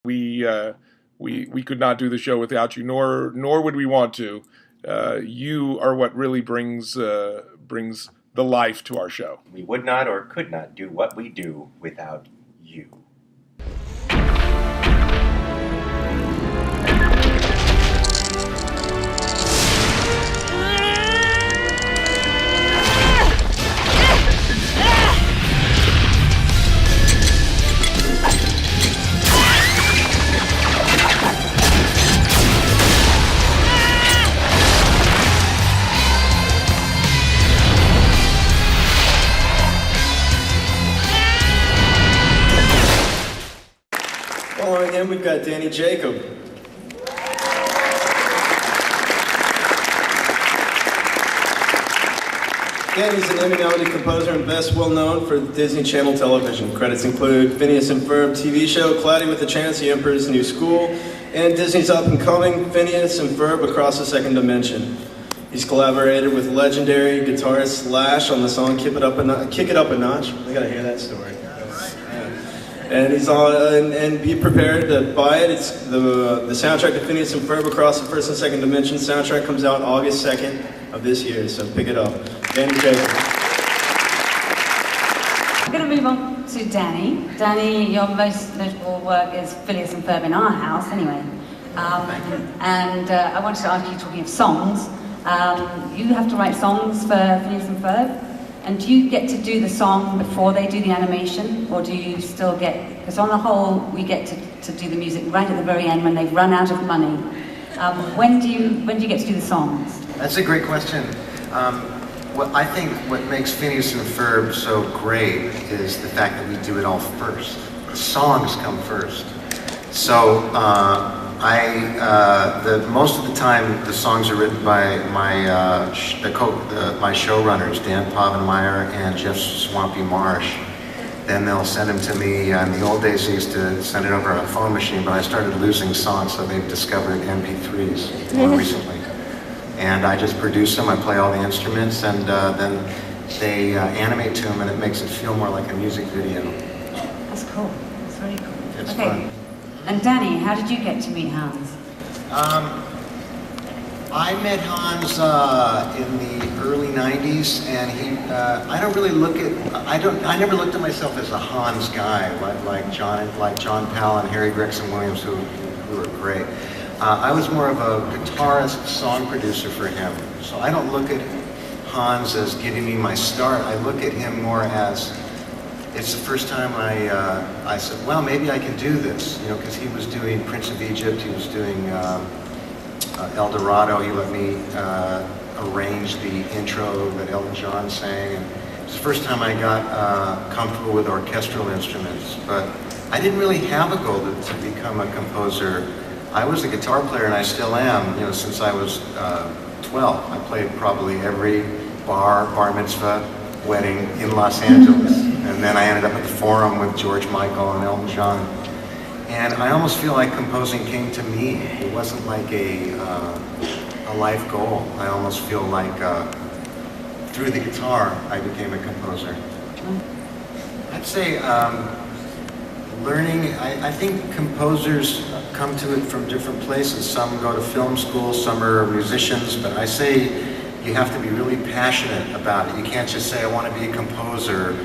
We we could not do the show without you, nor would we want to. You are what really brings the life to our show. We would not or could not do what we do without you. Following him, we've got Danny Jacob. Danny's an Emmy-nominated composer and best well-known for Disney Channel television. Credits include Phineas and Ferb TV show, Cloudy with a Chance, The Emperor's New School, and Disney's up-and-coming Phineas and Ferb Across the Second Dimension. He's collaborated with legendary guitarist Slash on the song Kick It Up a Notch. I gotta hear that story. And he's on, and be prepared to buy it. It's the soundtrack to Phineas and Ferb Across the First and Second Dimension. Soundtrack comes out August 2nd of this year, so pick it up. Danny Jacob. I'm going to move on to Danny. Danny, your most notable work is Phineas and Ferb in Our House, anyway. I wanted to ask you, talking of songs, you have to write songs for Phineas and Ferb? And do you get to do the song before they do the animation, or do you still get, because on the whole, we get to do the music right at the very end when they've run out of money. When do you get to do the songs? That's a great question. I think what makes Phineas and Ferb so great is the fact that we do it all first. The songs come first. So most of the time the songs are written by my my showrunners, Dan Povenmire and Jeff Swampy Marsh. Then they'll send them to me. In the old days they used to send it over a phone machine, but I started losing songs, so they've discovered MP3s more recently. And I just produce them, I play all the instruments, and then they animate to them, and it makes it feel more like a music video. That's cool. That's really cool. It's fun. And Danny, how did you get to meet Hans? I met Hans in the early '90s, and I never looked at myself as a Hans guy like John Powell and Harry Gregson Williams, who were great. I was more of a guitarist, song producer for him. So I don't look at Hans as giving me my start. I look at him more as, it's the first time I said, well, maybe I can do this, because he was doing Prince of Egypt, he was doing El Dorado. He let me arrange the intro that Elton John sang. And it was the first time I got comfortable with orchestral instruments. But I didn't really have a goal to become a composer. I was a guitar player, and I still am, since I was 12. I played probably every bar mitzvah, wedding in Los Angeles. And then I ended up at the Forum with George Michael and Elton John. And I almost feel like composing came to me. It wasn't like a life goal. I almost feel like through the guitar, I became a composer. I'd say learning, I think composers come to it from different places. Some go to film school, some are musicians, but I say you have to be really passionate about it. You can't just say, I want to be a composer,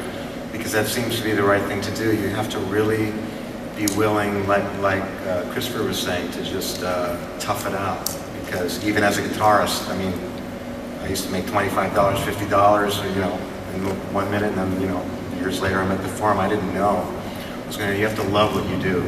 because that seems to be the right thing to do. You have to really be willing, like Christopher was saying, to just tough it out. Because even as a guitarist, I mean, I used to make $25, $50, in 1 minute, and then, years later I'm at the Forum. I didn't know. You have to love what you do.